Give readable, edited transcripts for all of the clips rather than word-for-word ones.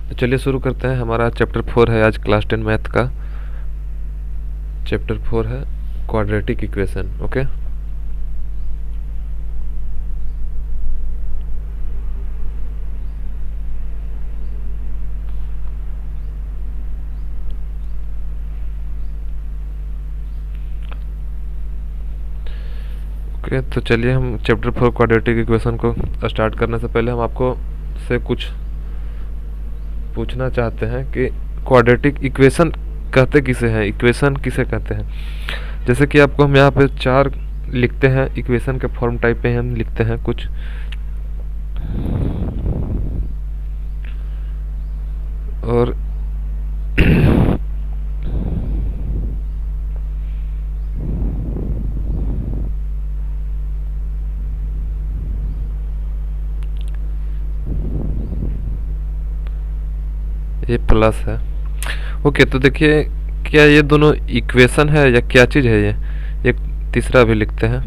तो चलिए शुरू करते हैं। हमारा चैप्टर 4 है आज क्लास 10 मैथ का। चैप्टर 4 है क्वाड्रेटिक इक्वेशन। ओके, तो चलिए हम चैप्टर 4 क्वाड्रेटिक इक्वेशन को स्टार्ट करने से पहले हम आपको से कुछ पूछना चाहते हैं कि क्वाड्रेटिक इक्वेशन कहते किसे हैं, इक्वेशन किसे कहते हैं। जैसे कि आपको हम यहाँ पे 4 लिखते हैं, इक्वेशन के फॉर्म टाइप पे हम लिखते हैं कुछ। और ये प्लस है। ओके, तो देखिए क्या ये दोनों इक्वेशन है या क्या चीज़ है। ये एक तीसरा भी लिखते हैं।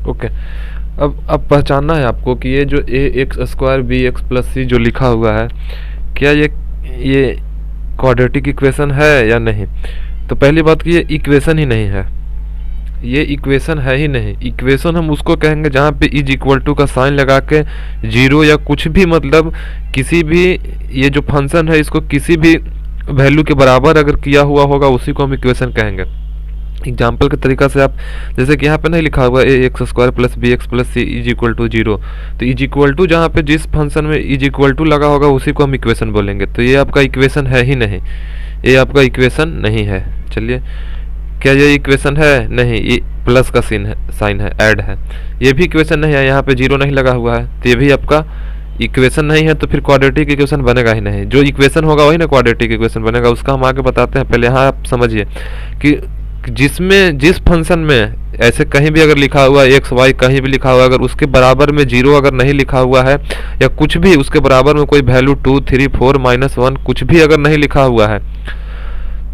ओके, अब पहचानना है आपको कि ये जो a x square b x plus c जो लिखा हुआ है, क्या ये क्वाड्रेटिक इक्वेशन है या नहीं। तो पहली बात कि ये इक्वेशन ही नहीं है, ये इक्वेशन है ही नहीं। इक्वेशन हम उसको कहेंगे जहाँ पे इज इक्वल टू का साइन लगा के जीरो या कुछ भी, मतलब किसी भी ये जो फंक्शन है इसको किसी भी वैल्यू के बराबर अगर किया हुआ होगा उसी को हम इक्वेशन कहेंगे। एग्जाम्पल के तरीका से आप, जैसे कि यहाँ पे नहीं लिखा हुआ a x square plus b x plus c is equal to zero, तो इज इक्वल टू जहाँ पे जिस फंक्शन में इज इक्वल टू लगा होगा उसी को हम इक्वेशन बोलेंगे। तो ये आपका इक्वेशन है ही नहीं, ये आपका इक्वेशन नहीं है। चलिए, क्या ये इक्वेशन है? नहीं, ये प्लस का साइन है, ऐड है, ये भी इक्वेशन नहीं है। यहाँ पे जीरो नहीं लगा हुआ है तो ये भी आपका इक्वेशन नहीं है। तो फिर क्वाड्रेटिक इक्वेशन बनेगा ही नहीं। जो इक्वेशन होगा वही ना क्वाड्रेटिक इक्वेशन बनेगा। उसका हम आगे बताते हैं। पहले यहाँ आप समझिए कि जिस फंक्शन में ऐसे कहीं भी अगर लिखा हुआ है एक्स वाई, कहीं भी लिखा हुआ है, अगर उसके बराबर में जीरो अगर नहीं लिखा हुआ है या कुछ भी उसके बराबर में कोई वैल्यू 2 3 4 -1 कुछ भी अगर नहीं लिखा हुआ है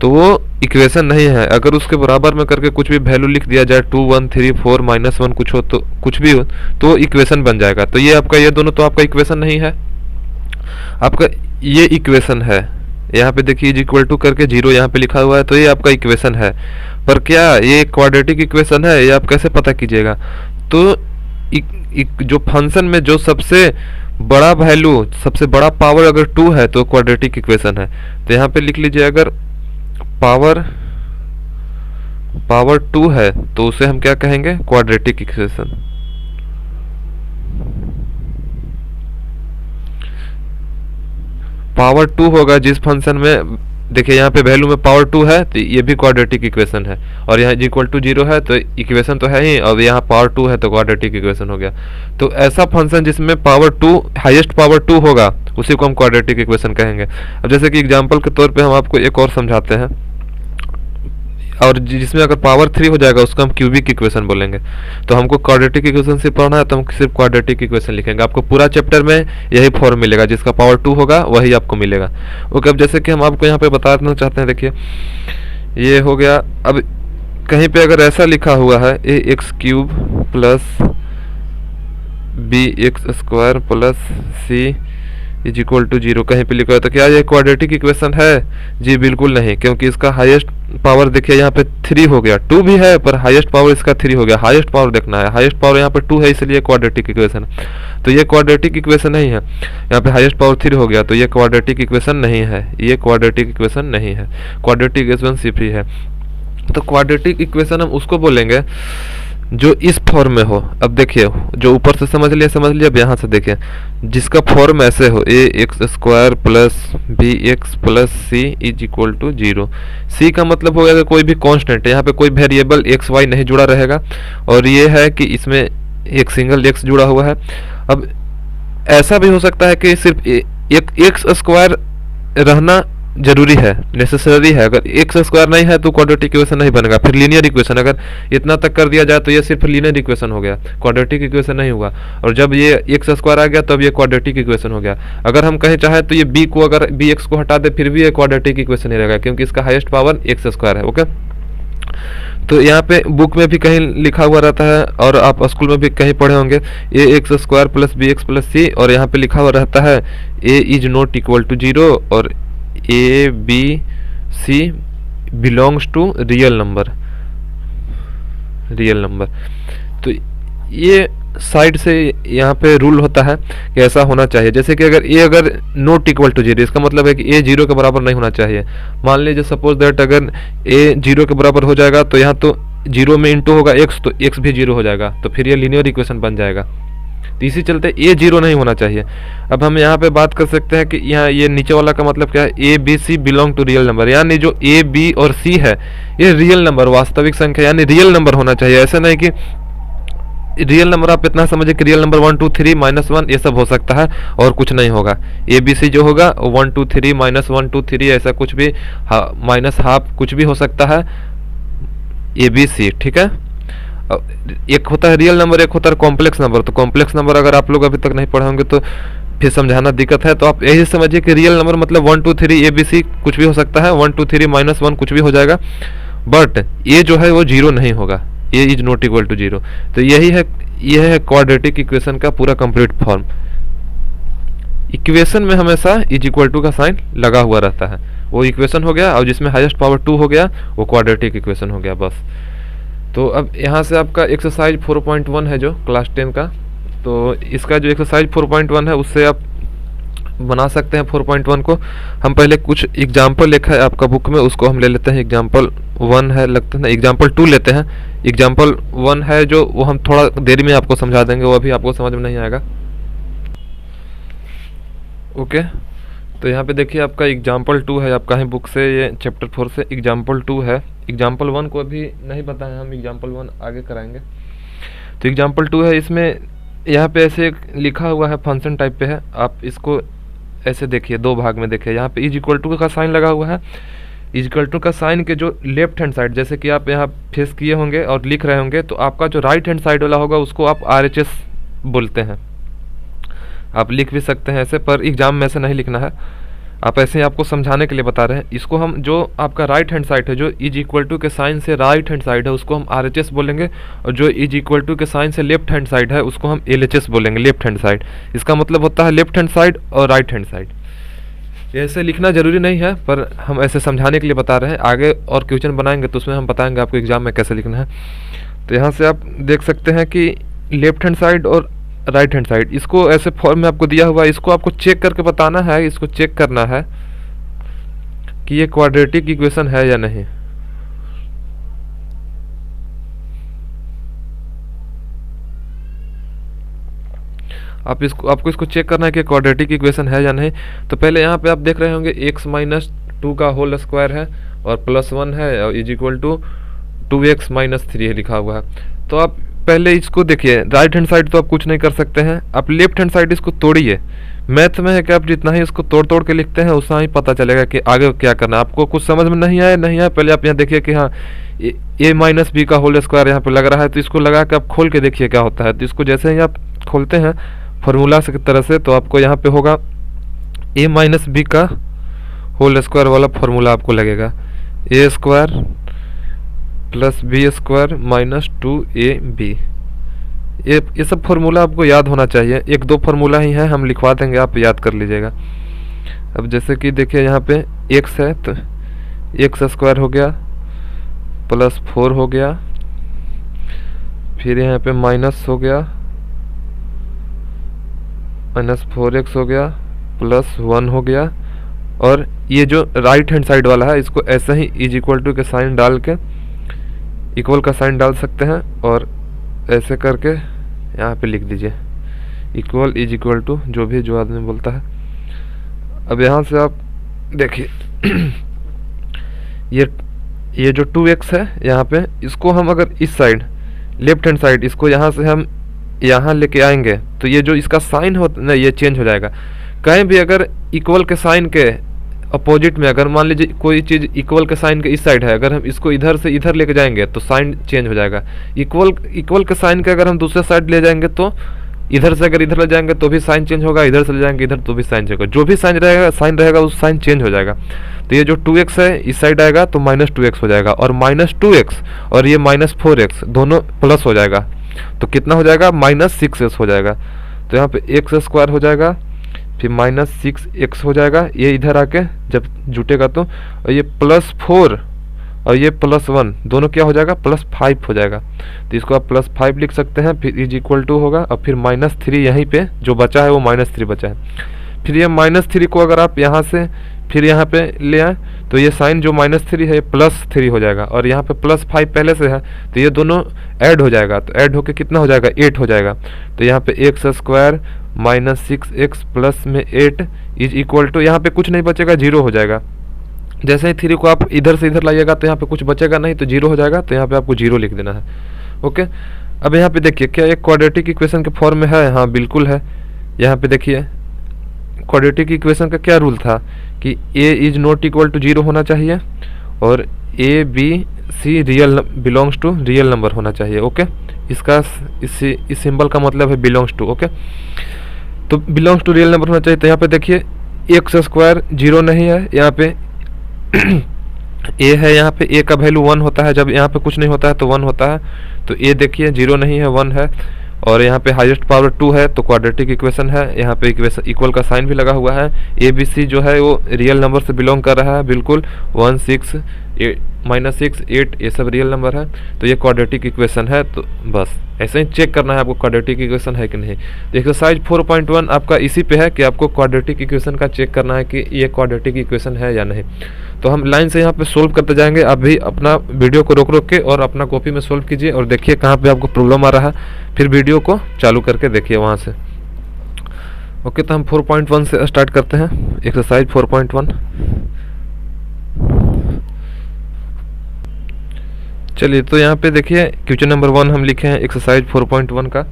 तो वो इक्वेशन नहीं है। अगर उसके बराबर में करके कुछ भी वैल्यू लिख दिया जाए 2 1 3 4 -1 कुछ हो, तो कुछ भी हो तो इक्वेशन बन जाएगा। तो ये आपका, ये दोनों तो आपका इक्वेशन नहीं है। आपका ये इक्वेशन है। यहाँ पे देखिए इज इक्वल टू करके जीरो यहाँ पे लिखा हुआ है, तो ये आपका इक्वेशन है। पर क्या ये क्वाड्रेटिक इक्वेशन है, ये आप कैसे पता कीजिएगा। तो जो फंक्शन में जो सबसे बड़ा वैल्यू, सबसे बड़ा पावर अगर 2 है तो क्वाड्रेटिक इक्वेशन है। तो यहाँ पे लिख लीजिए, अगर पावर 2 है तो उसे हम क्या कहेंगे, क्वाड्रेटिक इक्वेशन। पावर 2 होगा जिस फंक्शन में, देखिए यहाँ पे वैल्यू में पावर 2 है तो ये भी क्वाड्रेटिक इक्वेशन है। और यहाँ इक्वल टू जीरो है तो इक्वेशन तो है ही, और यहाँ पावर 2 है तो क्वाड्रेटिक इक्वेशन हो गया। तो ऐसा फंक्शन जिसमें पावर 2, हाईएस्ट पावर 2 होगा उसी को हम क्वाड्रेटिक इक्वेशन कहेंगे। अब जैसे कि एग्जाम्पल के तौर पे हम आपको एक और समझाते हैं, और जिसमें अगर पावर 3 हो जाएगा उसको हम क्यूबिक इक्वेशन बोलेंगे। तो हमको क्वाड्रेटिक इक्वेशन से पढ़ना है तो हम सिर्फ क्वाड्रेटिक इक्वेशन लिखेंगे। आपको पूरा चैप्टर में यही फॉर्म मिलेगा, जिसका पावर 2 होगा वही आपको मिलेगा। ओके, अब जैसे कि हम आपको यहाँ पे बताना चाहते हैं, देखिए ये हो गया। अब कहीं पे अगर ऐसा लिखा हुआ है a x cube plus b x square plus c is equal to zero कहीं पे लिखा है, तो क्या ये क्वाड्रेटिक इक्वेशन है? जी बिल्कुल नहीं, क्योंकि इसका हाईएस्ट पावर देखिए यहाँ पे 3 हो गया। 2 भी है पर हाईएस्ट पावर इसका 3 हो गया। हाईएस्ट पावर देखना है, हाईएस्ट पावर यहाँ पे 2 है इसलिए क्वाड्रेटिक इक्वेशन। तो ये क्वाड्रेटिक इक्वेशन नहीं है। यहाँ पे हाईएस्ट पावर 3 हो गया तो ये क्वाड्रेटिक इक्वेशन नहीं है, ये क्वाड्रेटिक इक्वेशन नहीं है। क्वाड्रेटिक इक्वेशन सिर्फ ही है। तो क्वाड्रेटिक इक्वेशन हम उसको बोलेंगे जो इस फॉर्म में हो। अब देखिए, जो ऊपर से समझ लिया। अब यहाँ से देखिए, जिसका फॉर्म ऐसे हो a x square plus b x plus c is equal to zero. C का मतलब हो गया कोई भी कांस्टेंट, यहाँ पे कोई वेरिएबल एक्स वाई नहीं जुड़ा रहेगा, और ये है कि इसमें एक सिंगल एक्स जुड़ा हुआ है। अब ऐसा भी हो सकता है कि सिर्फ एक एक्स स्क्वायर रहना जरूरी है, नेसेसरी है। अगर एक्स स्क्वायर नहीं है तो क्वाड्रेटिक इक्वेशन नहीं बनेगा। फिर लीनियर इक्वेशन अगर इतना तक कर दिया जाए तो ये सिर्फ लीनियर इक्वेशन हो गया, क्वाड्रेटिक इक्वेशन नहीं हुआ। और जब ये एक्स स्क्वायर आ गया तब ये क्वाड्रेटिक इक्वेशन हो गया। अगर हम कहें चाहे तो ये बी को, अगर बी एक्स को हटा दे फिर भी ये क्वाड्रेटिक इक्वेशन ही रहेगा, क्योंकि इसका हाईएस्ट पावर एक्स स्क्वायर है। ओके, तो यहाँ पे बुक में भी कहीं लिखा हुआ रहता है और आप स्कूल में भी कहीं पढ़े होंगे, a x square plus b x plus c, और यहाँ पे लिखा हुआ रहता है a is not equal to 0 और a B c belongs to real number. तो ये साइड से यहाँ पे रूल होता है कि ऐसा होना चाहिए। जैसे कि अगर नॉट इक्वल टू 0, इसका मतलब है कि ए 0 के बराबर नहीं होना चाहिए। मान लीजिए सपोज दैट अगर ए 0 के बराबर हो जाएगा तो यहाँ तो 0 में इंटू होगा एक्स, तो एक्स भी 0 हो जाएगा, तो फिर ये लीनियर इक्वेशन बन जाएगा। तो इसी चलते ए 0 नहीं होना चाहिए। अब हम यहाँ पे बात कर सकते हैं कि यहाँ ये नीचे वाला का मतलब क्या है, A B C belong to real number, यानी जो ए बी और सी है ये रियल नंबर, वास्तविक संख्या यानी रियल नंबर होना चाहिए। ऐसा नहीं कि रियल नंबर आप इतना समझिए कि रियल नंबर 1 2 3 -1 ये सब हो सकता है और कुछ नहीं होगा। ए बी सी जो होगा 1 2 3 -1 2 3 ऐसा कुछ भी, माइनस हाफ कुछ भी हो सकता है ए बी सी, ठीक है। एक होता है रियल नंबर, एक होता है कॉम्प्लेक्स नंबर। तो कॉम्प्लेक्स नंबर अगर आप लोग अभी तक नहीं पढ़े होंगे तो फिर समझाना दिक्कत है, तो आप यही समझिए कि रियल नंबर मतलब 1 2 3 ए बी सी कुछ भी हो सकता है, 1 2 3 -1 कुछ भी हो जाएगा, बट ये जो है वो 0 नहीं होगा, ए इज नॉट इक्वल टू 0। तो यह है क्वाड्रेटिक इक्वेशन का पूरा कंप्लीट फॉर्म। इक्वेशन में हमेशा इज इक्वल टू का साइन लगा हुआ रहता है, वो इक्वेशन हो गया, और जिसमें हाईएस्ट पावर 2 हो गया वो क्वाड्रेटिक इक्वेशन हो गया, बस। तो अब यहाँ से आपका एक्सरसाइज 4.1 है जो क्लास 10 का, तो इसका जो एक्सरसाइज 4.1 है उससे आप बना सकते हैं 4.1 को। हम पहले कुछ एग्जाम्पल लिखा है आपका बुक में, उसको हम ले लेते हैं। एग्जाम्पल 1 है लगता है ना, एग्जाम्पल 2 लेते हैं। एग्जाम्पल 1 है जो वो हम थोड़ा देर में आपको समझा देंगे, वो अभी आपको समझ में नहीं आएगा। ओके, तो यहाँ पे देखिए आपका एग्जाम्पल 2 है आपका है बुक से, ये चैप्टर 4 से एग्जाम्पल 2 है। एग्जाम्पल 1 को अभी नहीं बताया, हम एग्जाम्पल 1 आगे कराएंगे। तो एग्जाम्पल 2 है, इसमें यहाँ पे ऐसे लिखा हुआ है, फंक्शन टाइप पे है। आप इसको ऐसे देखिए, दो भाग में देखिए। यहाँ पे इज इक्वल टू का साइन लगा हुआ है। इज इक्वल टू का साइन के जो लेफ्ट हैंड साइड, जैसे कि आप यहाँ फेस किए होंगे और लिख रहे होंगे, तो आपका जो राइट हैंड साइड वाला होगा उसको आप RHS बोलते हैं। आप लिख भी सकते हैं ऐसे, पर एग्जाम में ऐसे नहीं लिखना है, आप ऐसे ही आपको समझाने के लिए बता रहे हैं। इसको हम जो आपका राइट हैंड साइड है, जो इज इक्वल टू के साइन से राइट हैंड साइड है, उसको हम RHS बोलेंगे, और जो इज इक्वल टू के साइन से लेफ्ट हैंड साइड है उसको हम LHS बोलेंगे, लेफ्ट हैंड साइड। इसका मतलब होता है लेफ्ट हैंड साइड और राइट हैंड साइड। ऐसे लिखना जरूरी नहीं है, पर हम ऐसे समझाने के लिए बता रहे हैं। आगे और क्वेश्चन बनाएंगे तो उसमें हम बताएंगे आपको एग्जाम में कैसे लिखना है। तो यहाँ से आप देख सकते हैं कि लेफ्ट हैंड साइड और राइट हैंड साइड, इसको ऐसे फॉर्म में आपको दिया हुआ है। इसको आपको चेक करके बताना है, इसको चेक करना है कि ये क्वाड्रेटिक इक्वेशन है या नहीं। आपको इसको चेक करना है कि क्वाड्रेटिक इक्वेशन है या नहीं। तो पहले यहाँ पे आप देख रहे होंगे x-2 का होल स्क्वायर है और +1 है, और इज इक्वल टू 2x - 3 लिखा हुआ है। तो आप पहले इसको देखिए, राइट हैंड साइड तो आप कुछ नहीं कर सकते हैं, आप लेफ्ट हैंड साइड इसको तोड़िए। मैथ में है कि आप जितना ही इसको तोड़ तोड़ के लिखते हैं उतना ही पता चलेगा कि आगे क्या करना है। आपको कुछ समझ में नहीं आया, पहले आप यहाँ देखिए कि हाँ a - b का होल स्क्वायर यहाँ पे लग रहा है, तो इसको लगा के आप खोल के देखिए क्या होता है। तो इसको जैसे ही आप खोलते हैं फॉर्मूला से तरह से, तो आपको यहाँ पे होगा a - b का होल स्क्वायर वाला फॉर्मूला आपको लगेगा, a² + b² - 2ab। ये सब फार्मूला आपको याद होना चाहिए। 1-2 फार्मूला ही है, हम लिखवा देंगे, आप याद कर लीजिएगा। अब जैसे कि देखिए यहाँ पे x है, तो x² हो गया +4 हो गया, फिर यहाँ पे माइनस हो गया, -4x हो गया, +1 हो गया, और ये जो राइट हैंड साइड वाला है इसको ऐसे ही इज इक्वल टू के साइन डाल के, इक्वल का साइन डाल सकते हैं और ऐसे करके यहाँ पे लिख दीजिए इक्वल इज इक्वल टू, जो भी जो आदमी बोलता है। अब यहाँ से आप देखिए ये जो 2x है यहाँ पे, इसको हम अगर इस साइड लेफ्ट हैंड साइड इसको यहाँ से हम यहाँ लेके आएंगे तो ये जो इसका साइन हो ना, ये चेंज हो जाएगा। कहीं भी अगर इक्वल के साइन के अपोजिट में अगर मान लीजिए कोई चीज़ इक्वल के साइन के इस साइड है, अगर हम इसको इधर से इधर लेके जाएंगे तो साइन चेंज हो जाएगा। इक्वल के साइन के अगर हम दूसरे साइड ले जाएंगे तो इधर से अगर इधर ले जाएंगे तो भी साइन चेंज होगा, इधर से ले जाएंगे इधर तो भी साइन चेंज होगा। जो भी साइन रहेगा उस साइन चेंज हो जाएगा। तो ये जो 2x है इस साइड आएगा तो -2x हो जाएगा, और -2x और ये -4x दोनों प्लस हो जाएगा तो कितना हो जाएगा, -6x हो जाएगा। तो यहाँ पे x² हो जाएगा, फिर -6x हो जाएगा, ये इधर आके जब जुटेगा तो, और ये +4 और ये +1 दोनों क्या हो जाएगा, +5 हो जाएगा। तो इसको आप +5 लिख सकते हैं, फिर =2 होगा, और फिर -3 यहीं पे जो बचा है वो -3 बचा है। फिर ये -3 को अगर आप यहाँ से फिर यहाँ पे ले आए तो ये साइन जो -3 है +3 हो जाएगा, और यहाँ पे +5 पहले से है तो ये दोनों ऐड हो जाएगा। तो ऐड होके कितना हो जाएगा, 8 हो जाएगा। तो यहाँ पे x² -6x प्लस में 8 = यहाँ पे कुछ नहीं बचेगा, 0 हो जाएगा। जैसे ही 3 को आप इधर से इधर लाइएगा तो यहाँ पे कुछ बचेगा नहीं, तो 0 हो जाएगा। तो यहाँ पे आपको 0 लिख देना है। ओके, अब यहाँ पे देखिए क्या एक क्वाड्रेटिक इक्वेशन के फॉर्म में है, हाँ बिल्कुल है। यहाँ पे देखिए क्वाड्रेटिक इक्वेशन का क्या रूल था कि a ≠ 0 होना चाहिए और a b c belongs to real number होना चाहिए। ओके, इसका इस सिंबल का मतलब है बिलोंग्स टू। ओके, तो बिलोंग्स टू रियल नंबर होना चाहिए। तो यहाँ पे देखिए x² 0 नहीं है, यहाँ पे a है, यहाँ पे a का वैल्यू 1 होता है, जब यहाँ पे कुछ नहीं होता है तो 1 होता है। तो a देखिए 0 नहीं है, 1 है, और यहाँ पे हाईएस्ट पावर 2 है तो क्वाड्रेटिक इक्वेशन है। यहाँ पे इक्वेशन इक्वल का साइन भी लगा हुआ है। ए बी सी जो है वो रियल नंबर से बिलोंग कर रहा है, बिल्कुल 1 6 -6 8 ये सब रियल नंबर है। तो ये क्वाड्रेटिक इक्वेशन है। तो बस ऐसे ही चेक करना है आपको क्वाड्रेटिक इक्वेशन है कि नहीं। तो एक्सरसाइज 4.1 आपका इसी पे है कि आपको क्वाड्रेटिक इक्वेशन का चेक करना है कि ये क्वाड्रेटिक इक्वेशन है या नहीं। तो हम लाइन से यहाँ पे सोल्व करते जाएंगे। आप भी अपना वीडियो को रोक के और अपना कॉपी में सोल्व कीजिए और देखिए कहाँ पे आपको प्रॉब्लम आ रहा है, फिर वीडियो को चालू करके देखिए वहाँ से। ओके, तो हम 4.1 से स्टार्ट करते हैं, एक्सरसाइज 4.1। चलिए, तो यहाँ पे देखिए क्वेश्चन नंबर 1 हम लिखे हैं एक्सरसाइज 4.1 का,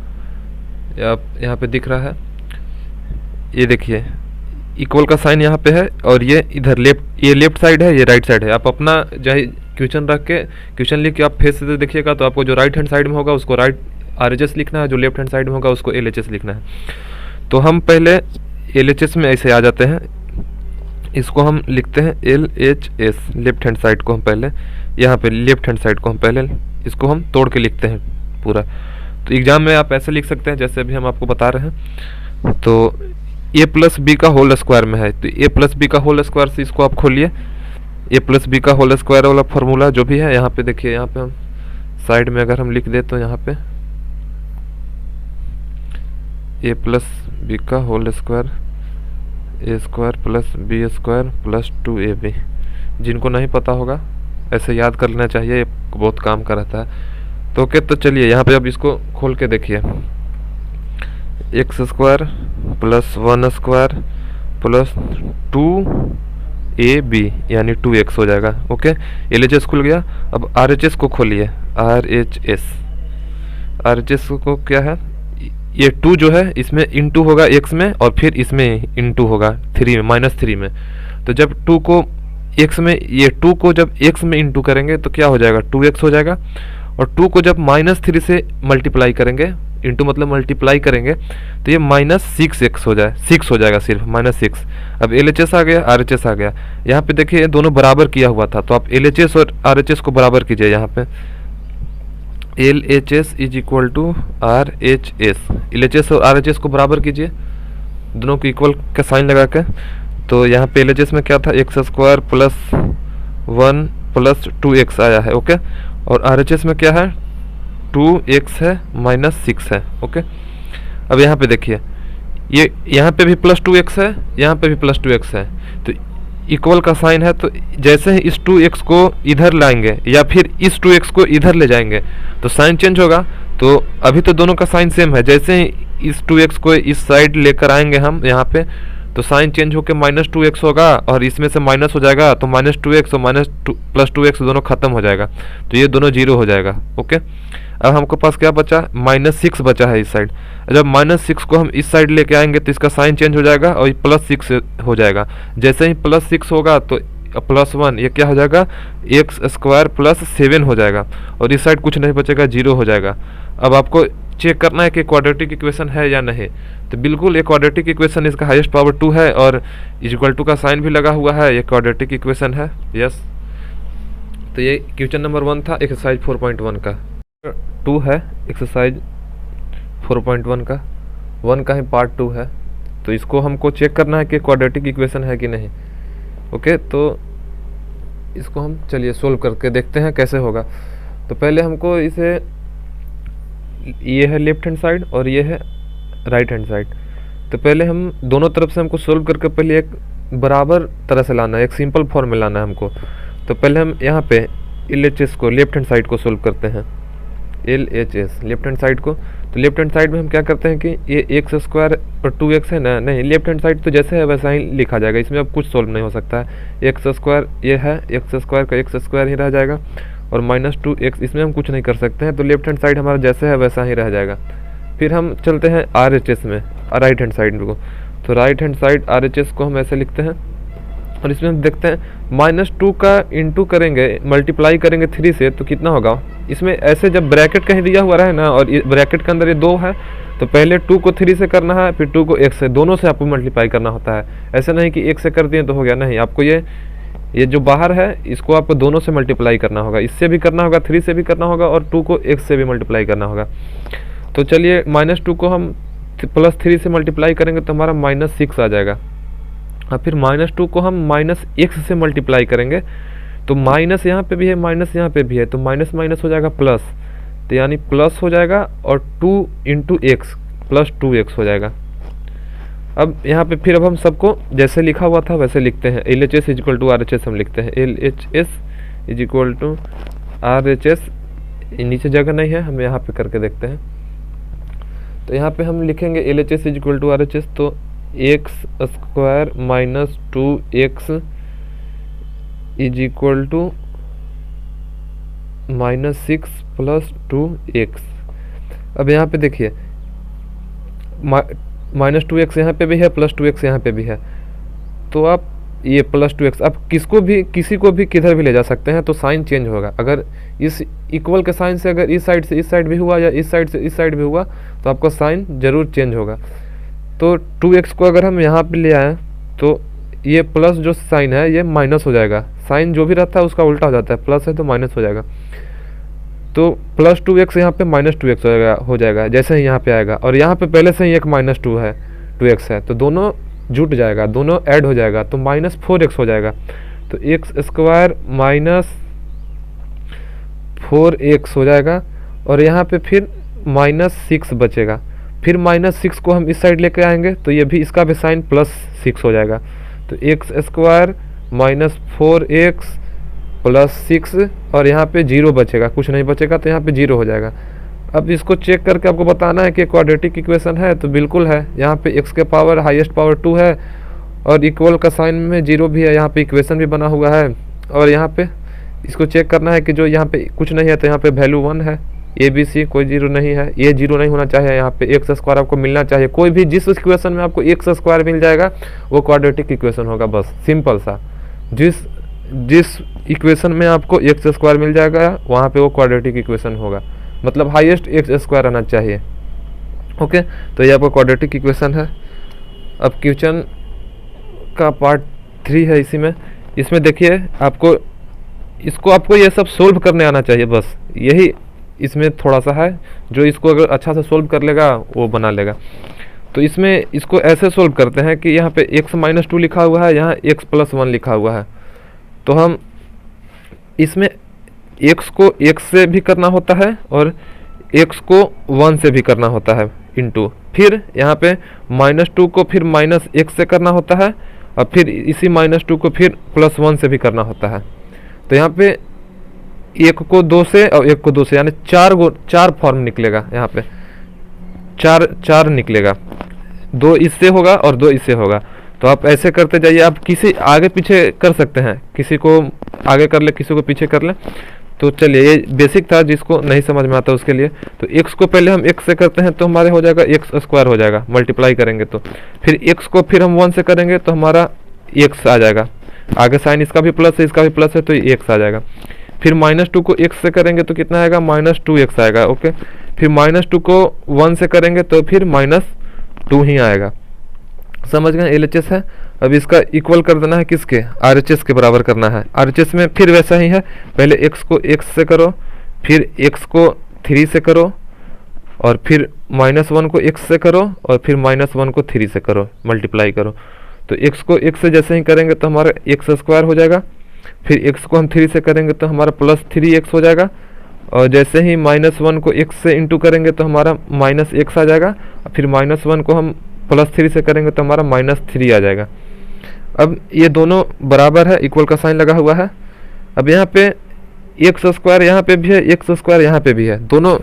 यहाँ पे दिख रहा है। ये देखिए इक्वल का साइन यहाँ पे है और ये इधर ये लेफ्ट साइड है, ये राइट साइड है। आप अपना चाहे क्वेश्चन रख के क्वेश्चन लिख के आप फेस से देखिएगा तो आपको जो राइट हैंड साइड में होगा उसको राइट RHS लिखना है, जो लेफ्ट हैंड साइड में होगा उसको LHS लिखना है। तो हम पहले LHS में ऐसे आ जाते हैं, इसको हम लिखते हैं LHS, लेफ्ट हैंड साइड को हम पहले यहाँ पे लेफ्ट हैंड साइड को हम पहले इसको हम तोड़ के लिखते हैं पूरा। तो एग्जाम में आप ऐसे लिख सकते हैं जैसे अभी हम आपको बता रहे हैं। तो a + b का होल स्क्वायर में है, तो a + b का होल स्क्वायर से इसको आप खोलिए, a + b का होल स्क्वायर वाला फॉर्मूला जो भी है यहाँ पे देखिए, यहाँ पे हम साइड में अगर हम लिख दे तो यहाँ पे a + b का whole square a² + b² + 2ab। जिनको नहीं पता होगा ऐसे याद कर लेना चाहिए, ये बहुत काम का रहता है। तो ओके, तो चलिए यहाँ पे अब इसको खोल के देखिए, x² + 1² + 2ab यानी 2x हो जाएगा। ओके, LHS खुल गया। अब RHS को खोलिए, RHS को क्या है, ये 2 जो है इसमें इंटू होगा x में और फिर इसमें इंटू होगा 3 में, -3 में। तो जब 2 को x में, ये 2 को जब x में इंटू करेंगे तो क्या हो जाएगा, 2x हो जाएगा। और 2 को जब -3 से मल्टीप्लाई करेंगे, इंटू मतलब मल्टीप्लाई करेंगे, तो ये -6x हो जाए, 6 हो जाएगा सिर्फ, -6। अब LHS आ गया, RHS आ गया। यहाँ पे देखिए दोनों बराबर किया हुआ था, तो आप LHS और RHS को बराबर कीजिए। यहाँ पे LHS = RHS, LHS और RHS को बराबर कीजिए, दोनों को इक्वल का साइन लगा के। तो यहाँ पे LHS में क्या था, x² + 1 + 2x आया है। ओके, और RHS में क्या है, 2x है -6 है। ओके, अब यहाँ पे देखिए ये यहाँ पे भी +2x है, यहाँ पे भी +2x है, तो इक्वल का साइन है। तो जैसे ही इस 2x को इधर लाएंगे या फिर इस 2x को इधर ले जाएंगे तो साइन चेंज होगा। तो अभी तो दोनों का साइन सेम है, जैसे ही इस 2x को इस साइड लेकर आएंगे हम यहाँ पे तो साइन चेंज होकर -2x होगा और इसमें से माइनस हो जाएगा, तो -2x और +2x दोनों खत्म हो जाएगा, तो ये दोनों 0 हो जाएगा। ओके, अब हमको पास क्या बचा, -6 बचा है इस साइड। जब -6 को हम इस साइड लेके आएंगे तो इसका साइन चेंज हो जाएगा और ये +6 हो जाएगा। जैसे ही +6 होगा तो +1 ये क्या हो जाएगा, x² + 7 हो जाएगा और इस साइड कुछ नहीं बचेगा, 0 हो जाएगा। अब आपको चेक करना है कि क्वाड्रेटिक इक्वेशन है या नहीं। तो बिल्कुल ये क्वाड्रेटिक इक्वेशन, इसका हाईएस्ट पावर 2 है और इक्वल टू का साइन भी लगा हुआ है, ये क्वाड्रेटिक इक्वेशन है। यस, तो ये क्वेश्चन नंबर 1 था एक्सरसाइज 4.1 का। 2 है एक्सरसाइज 4.1 का, 1 का ही पार्ट 2 है। तो इसको हमको चेक करना है कि क्वाड्रेटिक इक्वेशन है कि नहीं। ओके, तो इसको हम चलिए सोल्व करके देखते हैं कैसे होगा। तो पहले हमको इसे, ये है लेफ्ट हैंड साइड और ये है राइट हैंड साइड। तो पहले हम दोनों तरफ से हमको सोल्व करके पहले एक बराबर तरह से लाना है, एक सिंपल फॉर्म में लाना है हमको। तो पहले हम यहाँ पे LHS को, लेफ्ट हैंड साइड को सोल्व करते हैं, LHS लेफ्ट हैंड साइड को। तो लेफ्ट हैंड साइड में हम क्या करते हैं कि ये x² और 2x है ना, नहीं, लेफ्ट हैंड साइड तो जैसे है वैसा ही लिखा जाएगा, इसमें अब कुछ सोल्व नहीं हो सकता है। x² ये है, x² का x² ही रह जाएगा और -2x, इसमें हम कुछ नहीं कर सकते हैं। तो लेफ्ट हैंड साइड हमारा जैसे है वैसा ही रह जाएगा। फिर हम चलते हैं RHS में, राइट हैंड साइड को। तो राइट हैंड साइड RHS को हम ऐसे लिखते हैं और इसमें हम देखते हैं -2 का इंटू करेंगे, मल्टीप्लाई करेंगे 3 से तो कितना होगा। इसमें ऐसे जब ब्रैकेट कहीं दिया हुआ रहे ना और ब्रैकेट के अंदर ये 2 है तो पहले 2 को 3 से करना है, फिर 2 को 1 से, दोनों से आपको मल्टीप्लाई करना होता है। ऐसे नहीं कि 1 से कर दिए तो हो गया, नहीं, आपको ये जो बाहर है इसको आपको दोनों से मल्टीप्लाई करना होगा, इससे भी करना होगा, 3 से भी करना होगा और 2 को 1 से भी मल्टीप्लाई करना होगा। तो चलिए -2 को हम +3 से मल्टीप्लाई करेंगे तो हमारा -6 आ जाएगा। और फिर -2 को हम -x से मल्टीप्लाई करेंगे तो माइनस यहाँ पे भी है, माइनस यहाँ पे भी है, तो माइनस माइनस हो जाएगा प्लस, तो यानी प्लस हो जाएगा और 2 × x +2x हो जाएगा। अब यहाँ पे फिर अब हम सबको जैसे लिखा हुआ था वैसे लिखते हैं, LHS = RHS हम लिखते हैं, LHS = RHS। नीचे जगह नहीं है, हम यहाँ पे करके देखते हैं। तो यहाँ पे हम लिखेंगे LHS = RHS, तो x² - 2x = -6 + 2x। अब यहाँ पे देखिए -2x यहाँ पे भी है, +2x यहाँ पे भी है, तो आप ये +2x आप किसी को भी किधर भी ले जा सकते हैं तो साइन चेंज होगा। अगर इस इक्वल के साइन से अगर इस साइड से इस साइड भी हुआ या इस साइड से इस साइड भी हुआ तो आपका साइन जरूर चेंज होगा। तो 2x को अगर हम यहाँ पे ले आए तो ये प्लस जो साइन है ये माइनस हो जाएगा, साइन जो भी रहता है उसका उल्टा हो जाता है, प्लस है तो माइनस हो जाएगा। तो +2x यहाँ पे -2x हो जाएगा जैसे ही यहाँ पे आएगा, और यहाँ पे पहले से ही एक -2 है, 2x है, तो दोनों जुट जाएगा, दोनों ऐड हो जाएगा तो -4x हो जाएगा। तो x² -4x हो जाएगा और यहाँ पे फिर -6 बचेगा। फिर -6 को हम इस साइड लेके आएंगे तो ये भी, इसका भी साइन +6 हो जाएगा। तो x² -4x +6 और यहाँ पे 0 बचेगा, कुछ नहीं बचेगा तो यहाँ पे 0 हो जाएगा। अब इसको चेक करके आपको बताना है कि क्वाड्रेटिक इक्वेशन है, तो बिल्कुल है। यहाँ पे x के पावर हाईएस्ट पावर 2 है और इक्वल का साइन में 0 भी है, यहाँ पे इक्वेशन भी बना हुआ है। और यहाँ पे इसको चेक करना है कि जो यहाँ पे कुछ नहीं है तो यहाँ पे वैल्यू 1 है, ABC कोई 0 नहीं है, ये 0 नहीं होना चाहिए, यहाँ पे x² आपको मिलना चाहिए। कोई भी जिस इक्वेशन में आपको x² मिल जाएगा वो क्वाड्रेटिक इक्वेशन होगा, बस सिंपल सा। जिस इक्वेशन में आपको x² मिल जाएगा वहाँ पे वो क्वाड्रेटिक इक्वेशन होगा, मतलब हाईएस्ट x² आना चाहिए। ओके, तो ये आपका क्वाड्रेटिक इक्वेशन है। अब क्वेश्चन का पार्ट 3 है, इसमें देखिए आपको ये सब सोल्व करने आना चाहिए, बस यही इसमें थोड़ा सा है, जो इसको अगर अच्छा से सोल्व कर लेगा वो बना लेगा। तो इसमें इसको ऐसे सोल्व करते हैं कि यहाँ पे x - 2 लिखा हुआ है, यहाँ x + 1 लिखा हुआ है, तो हम इसमें x को x से भी करना होता है और x को 1 से भी करना होता है इंटू, फिर यहाँ पे -2 को फिर -x से करना होता है और फिर इसी -2 को फिर +1 से भी करना होता है। तो यहाँ पे 1 को 2 से और 1 को 2 से, यानी 4 फॉर्म निकलेगा, यहाँ पे 4 निकलेगा, 2 इससे होगा और 2 इससे होगा। तो आप ऐसे करते जाइए, आप किसी आगे पीछे कर सकते हैं, किसी को आगे कर ले किसी को पीछे कर ले। तो चलिए, ये बेसिक था, जिसको नहीं समझ में आता उसके लिए। तो x को पहले हम x से करते हैं तो हमारे हो जाएगा एक्स स्क्वायर हो जाएगा, मल्टीप्लाई करेंगे तो। फिर x को फिर हम 1 से करेंगे तो हमारा x आ जाएगा। आगे साइन इसका भी प्लस है, इसका भी प्लस है, तो ये x आ जाएगा। फिर -2 को x से करेंगे तो कितना आएगा, -2x आएगा। ओके, फिर -2 को 1 से करेंगे तो फिर -2 ही आएगा। समझ गए, LHS है। अब इसका इक्वल कर देना है किसके, RHS के बराबर करना है। RHS में फिर वैसा ही है, पहले x को x से करो, फिर x को 3 से करो, और फिर -1 को x से करो, और फिर -1 को 3 से करो, मल्टीप्लाई करो। तो x को x से जैसे ही करेंगे तो हमारा x² हो जाएगा। फिर x को हम 3 से करेंगे तो हमारा +3x हो जाएगा। और जैसे ही -1 को x से इंटू करेंगे तो हमारा -x आ जाएगा। फिर -1 को हम +3 से करेंगे तो हमारा -3 आ जाएगा। अब ये दोनों बराबर है, इक्वल का साइन लगा हुआ है। अब यहाँ पे x² यहाँ पे भी है, x² यहाँ पे भी है, दोनों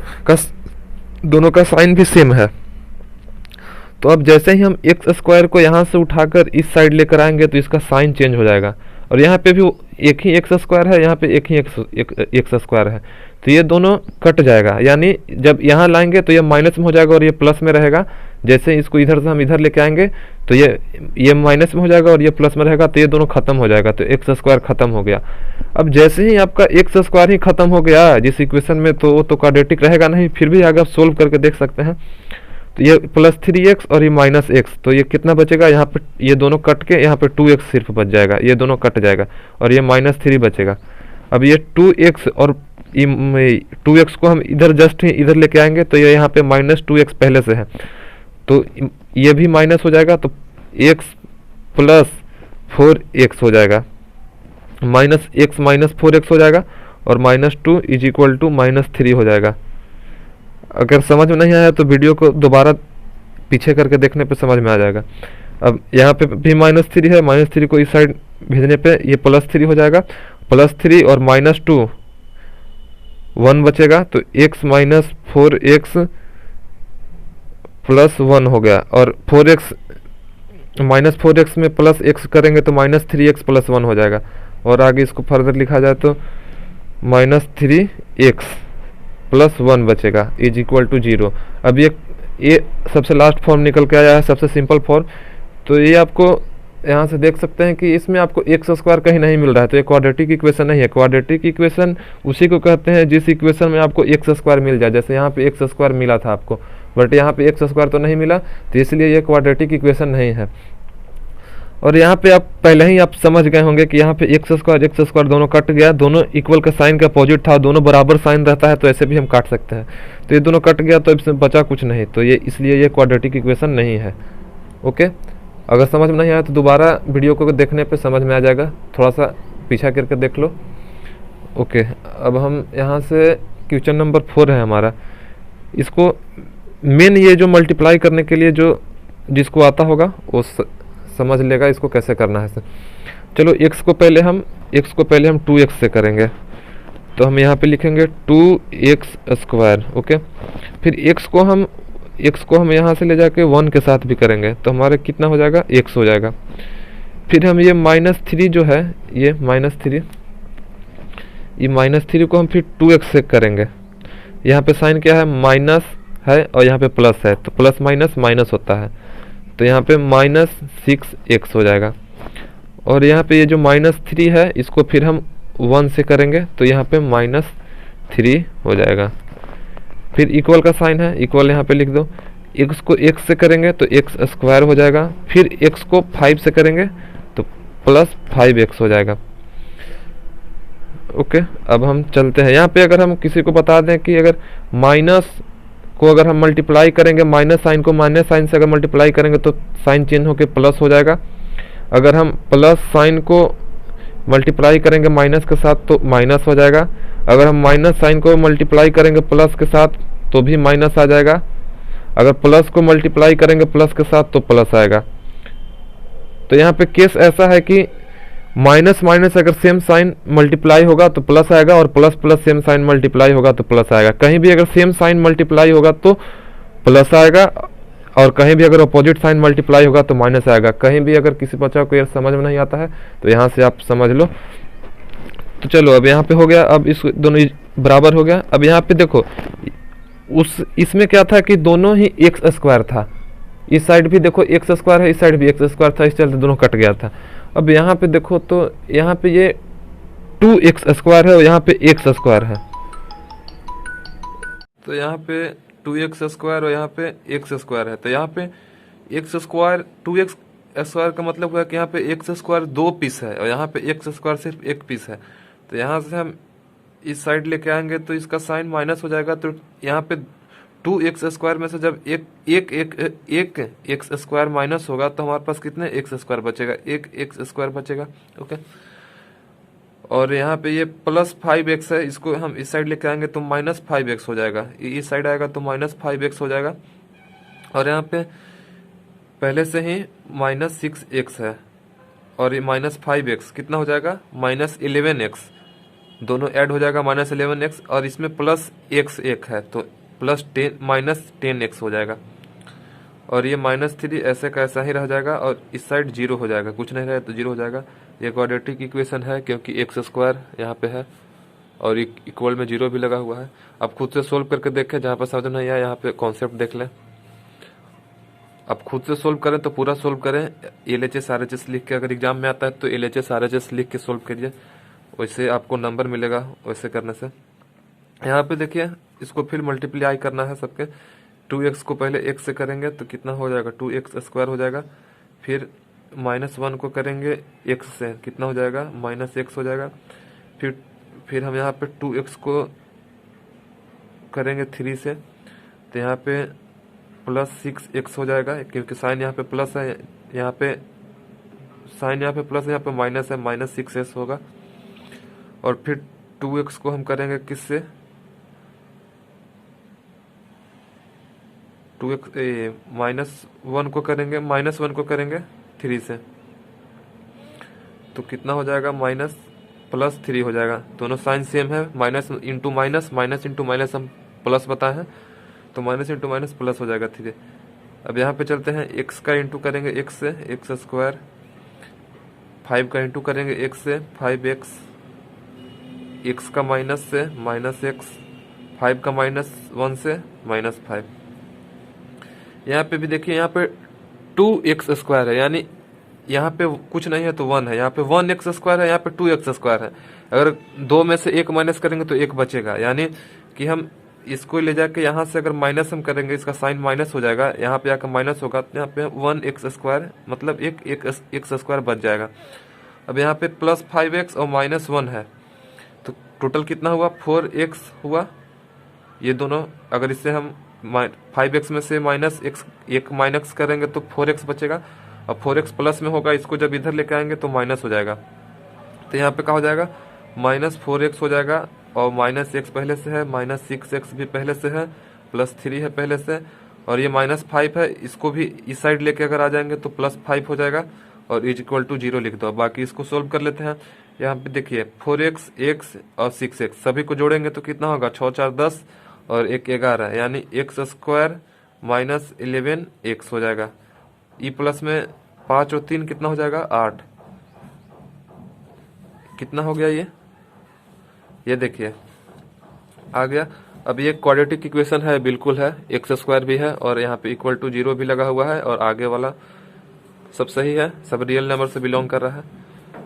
का साइन भी सेम है। तो अब जैसे ही हम x² को यहाँ से उठाकर इस साइड लेकर आएंगे तो इसका साइन चेंज हो जाएगा। और यहाँ पे भी एक ही x² है, यहाँ पे एक ही x² है, तो ये दोनों कट जाएगा। यानी जब यहाँ लाएंगे तो ये माइनस में हो जाएगा और ये प्लस में रहेगा। जैसे इसको इधर से हम इधर लेके आएंगे तो ये माइनस में हो जाएगा और ये प्लस में रहेगा, तो ये दोनों खत्म हो जाएगा, तो x² खत्म हो गया। अब जैसे ही आपका x² ही खत्म हो गया जिस इक्वेशन में, तो वो तो क्वाड्रेटिक रहेगा नहीं। फिर भी अगर आप सोल्व करके देख सकते हैं तो ये +3x और ये -x, तो ये कितना बचेगा, यहाँ पे ये दोनों कट के यहाँ पे 2x सिर्फ बच जाएगा, ये दोनों कट जाएगा और ये -3 बचेगा। अब ये 2x और 2x को हम इधर जस्ट ही इधर लेके आएंगे तो ये यहाँ पे -2x पहले से है, तो ये भी माइनस हो जाएगा, तो x + 4x हो जाएगा, -x -4x हो जाएगा, और -2 = -3 हो जाएगा। अगर समझ में नहीं आया तो वीडियो को दोबारा पीछे करके देखने पे समझ में आ जाएगा। अब यहाँ पे भी -3 है, -3 को इस साइड भेजने पे ये +3 हो जाएगा, +3 और -2 1 बचेगा, तो x - 4x + 1 हो गया। और 4x -4x में +x करेंगे तो -3x + 1 हो जाएगा। और आगे इसको फर्दर लिखा जाए तो -3x + 1 बचेगा = 0। अब ये सबसे लास्ट फॉर्म निकल के आया है, सबसे सिंपल फॉर्म। तो ये आपको यहाँ से देख सकते हैं कि इसमें आपको x² कहीं नहीं मिल रहा है, तो ये क्वाड्रेटिक इक्वेशन नहीं है। क्वाड्रेटिक इक्वेशन उसी को कहते हैं जिस इक्वेशन में आपको x² मिल जाए। जैसे यहाँ पे x² मिला था आपको, बट यहाँ पे x² तो नहीं मिला, तो इसलिए ये क्वाड्रेटिक इक्वेशन नहीं है। और यहाँ पे आप पहले ही आप समझ गए होंगे कि यहाँ पे x² दोनों कट गया, दोनों इक्वल का साइन का अपोजिट था, दोनों बराबर साइन रहता है, तो ऐसे भी हम काट सकते हैं। तो ये दोनों कट गया तो इसमें बचा कुछ नहीं, तो ये इसलिए ये क्वाड्रेटिक इक्वेशन नहीं है। ओके, अगर समझ में नहीं आया तो दोबारा वीडियो को देखने पे समझ में आ जाएगा, थोड़ा सा पीछा करके देख लो। ओके, अब हम यहाँ से क्वेश्चन नंबर 4 है हमारा। इसको मेन ये जो मल्टीप्लाई करने के लिए जो जिसको आता होगा वो समझ लेगा इसको कैसे करना है। चलो x को पहले हम 2x से करेंगे, तो हम यहाँ पे लिखेंगे 2x²। ओके, फिर x को हम यहाँ से ले जाके 1 के साथ भी करेंगे तो हमारे कितना हो जाएगा, x हो जाएगा। फिर हम ये -3 जो है, ये -3 को हम फिर 2x से करेंगे। यहाँ पे साइन क्या है, माइनस है और यहाँ पे प्लस है, तो प्लस माइनस माइनस होता है, तो यहाँ पे -6x हो जाएगा। और यहाँ पे ये जो -3 है इसको फिर हम 1 से करेंगे तो यहाँ पे -3 हो जाएगा। फिर इक्वल का साइन है, इक्वल यहाँ पे लिख दो। x को x से करेंगे तो x² हो जाएगा। फिर x को 5 से करेंगे तो +5x हो जाएगा। ओके, अब हम चलते हैं। यहाँ पे अगर हम किसी को बता दें कि अगर माइनस को अगर हम मल्टीप्लाई करेंगे, माइनस साइन को माइनस साइन से अगर मल्टीप्लाई करेंगे तो साइन चेंज होकर प्लस हो जाएगा। अगर हम प्लस साइन को मल्टीप्लाई करेंगे माइनस के साथ तो माइनस हो जाएगा। अगर हम माइनस साइन को मल्टीप्लाई करेंगे प्लस के साथ तो भी माइनस आ जाएगा। अगर प्लस को मल्टीप्लाई करेंगे प्लस के साथ तो प्लस आएगा। तो यहाँ पे केस ऐसा है कि माइनस माइनस अगर सेम साइन मल्टीप्लाई होगा तो प्लस आएगा, और plus plus same sign multiply होगा तो प्लस आएगा। कहीं भी अगर सेम साइन मल्टीप्लाई होगा तो प्लस आएगा, और कहीं भी अगर अपोजिट साइन मल्टीप्लाई होगा तो माइनस आएगा। कहीं भी अगर किसी बच्चा को ये समझ में नहीं आता है तो यहाँ से आप समझ लो। तो चलो अब यहाँ पे हो गया, अब इस दोनों बराबर हो गया। अब यहाँ पे देखो उस इसमें क्या था कि दोनों ही एक्स स्क्वायर था, इस साइड भी देखो एक्स स्क्वायर है, इस साइड भी एक्स स्क्वायर था, इस चलते दोनों कट गया था। अब यहाँ पे देखो तो यहाँ पे ये 2x² है और यहाँ पे एक्स स्क्वायर है, तो यहाँ पे 2x² और यहाँ पे एक्स स्क्वायर है। तो यहाँ पे एक्स स्क्वायर 2x² का मतलब हुआ कि यहाँ पे एक्स स्क्वायर 2 पीस है और यहाँ पे एक्स स्क्वायर सिर्फ 1 पीस है। तो यहाँ से हम इस साइड लेके आएंगे तो इसका साइन माइनस हो जाएगा। तो यहाँ पे 2x² में से जब एक एक्स स्क्वायर माइनस होगा तो हमारे पास कितने एक्स स्क्वायर बचेगा, एक एक्स स्क्वायर बचेगा। ओके, और यहाँ पे ये प्लस 5x है, इसको हम इस साइड लेके आएंगे तो माइनस 5x हो जाएगा, इस साइड आएगा तो माइनस 5x हो जाएगा। और यहाँ पे पहले से ही माइनस 6x है और ये माइनस 5x कितना हो जाएगा, माइनस 11x, दोनों ऐड हो जाएगा माइनस 11x, और इसमें प्लस x एक है तो प्लस 10 माइनस 10x हो जाएगा। और ये -3 ऐसे का ऐसा ही रह जाएगा और इस साइड 0 हो जाएगा, कुछ नहीं रहे तो 0 हो जाएगा। ये क्वाड्रेटिक इक्वेशन है क्योंकि एक्स स्क्वायर यहाँ पे है और इक्वल में 0 भी लगा हुआ है। आप खुद से सोल्व करके देखें, जहाँ पर समझ नहीं आया यहाँ पे कॉन्सेप्ट देख लें। आप खुद से सोल्व करें तो पूरा सोल्व करें, LHS RHS लिख के, अगर एग्जाम में आता है तो LHS RHS लिख के सोल्व करिए, वैसे आपको नंबर मिलेगा वैसे करने से। यहाँ पे देखिए इसको फिर मल्टीप्लाई करना है सबके, 2x को पहले x से करेंगे तो कितना हो जाएगा, 2x² हो जाएगा। फिर -1 को करेंगे x से, कितना हो जाएगा, -x हो जाएगा। फिर हम यहाँ पे 2x को करेंगे 3 से तो यहाँ पे प्लस 6x हो जाएगा, क्योंकि साइन यहाँ पे प्लस है, यहाँ पे साइन यहाँ पे प्लस है, यहाँ पे माइनस है, -6s होगा। और फिर 2x को हम करेंगे किससे, 2x -1 को करेंगे, -1 को करेंगे 3 से तो कितना हो जाएगा, +3 हो जाएगा। दोनों साइन सेम है, minus into minus, minus into minus हम प्लस बताए हैं तो माइनस इंटू माइनस प्लस हो जाएगा 3। अब यहाँ पे चलते हैं, x का इंटू करेंगे x से, x², 5 का इंटू करेंगे x से, 5x, x का माइनस से -x, 5 का -1 से -5। यहाँ पे भी देखिए, यहाँ पे 2x² है, यानी यहाँ पे कुछ नहीं है तो 1 है, यहाँ पे 1x² है, यहाँ पे 2x² है। अगर 2 में से 1 माइनस करेंगे तो 1 बचेगा, यानी कि हम इसको ले जाके यहाँ से अगर माइनस हम करेंगे, इसका साइन माइनस हो जाएगा, यहाँ पे आकर माइनस होगा तो यहाँ पे 1x² मतलब एक x² बच जाएगा। अब यहाँ पे प्लस 5x और -1 है तो टोटल कितना हुआ, 4x हुआ। ये दोनों अगर इससे हम 5x में से -x एक माइनस करेंगे तो 4x बचेगा, और 4x प्लस में होगा, इसको जब इधर लेके आएंगे तो माइनस हो जाएगा। तो यहाँ पे क्या हो जाएगा, -4x हो जाएगा, और -x पहले से है, -6x भी पहले से है, +3 है पहले से, और ये -5 है, इसको भी इस साइड लेके अगर आ जाएंगे तो +5 हो जाएगा और = 0 लिख दो। बाकी इसको सोल्व कर लेते हैं। यहाँ पे देखिए 4x, x और 6x सभी को जोड़ेंगे तो कितना होगा, 6 4 10 और 1 11, यानी x² -11x हो जाएगा। ई प्लस में 5 और 3 कितना हो जाएगा, 8। कितना हो गया ये देखिए आ गया। अब ये क्वाड्रेटिक इक्वेशन है, बिल्कुल है, x² भी है और यहाँ पे = 0 भी लगा हुआ है, और आगे वाला सब सही है, सब रियल नंबर से बिलोंग कर रहा है।